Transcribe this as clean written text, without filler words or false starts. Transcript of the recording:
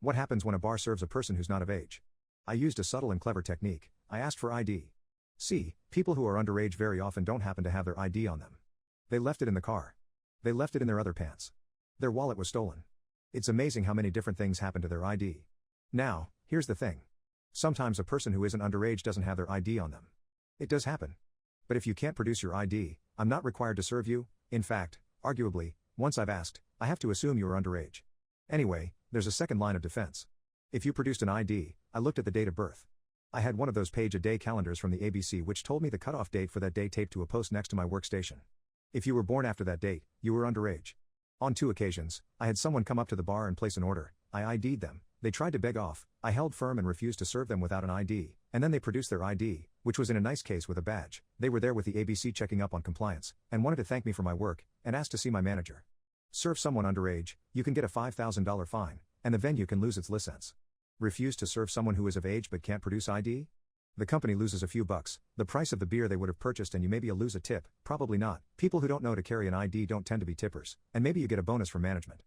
What happens when a bar serves a person who's not of age? I used a subtle and clever technique. I asked for ID. See, people who are underage very often don't happen to have their ID on them. They left it in the car. They left it in their other pants. Their wallet was stolen. It's amazing how many different things happen to their ID. Now, here's the thing. Sometimes a person who isn't underage doesn't have their ID on them. It does happen. But if you can't produce your ID, I'm not required to serve you. In fact, arguably, once I've asked, I have to assume you are underage. Anyway, there's a second line of defense. If you produced an ID, I looked at the date of birth. I had one of those page-a-day calendars from the ABC which told me the cutoff date for that day taped to a post next to my workstation. If you were born after that date, you were underage. On 2 occasions, I had someone come up to the bar and place an order. I ID'd them. They tried to beg off. I held firm and refused to serve them without an ID, and then they produced their ID, which was in a nice case with a badge. They were there with the ABC checking up on compliance, and wanted to thank me for my work, and asked to see my manager. Serve someone underage, you can get a $5,000 fine, and the venue can lose its license. Refuse to serve someone who is of age but can't produce ID? The company loses a few bucks, the price of the beer they would have purchased, and you maybe lose a tip, probably not. People who don't know to carry an ID don't tend to be tippers, and maybe you get a bonus from management.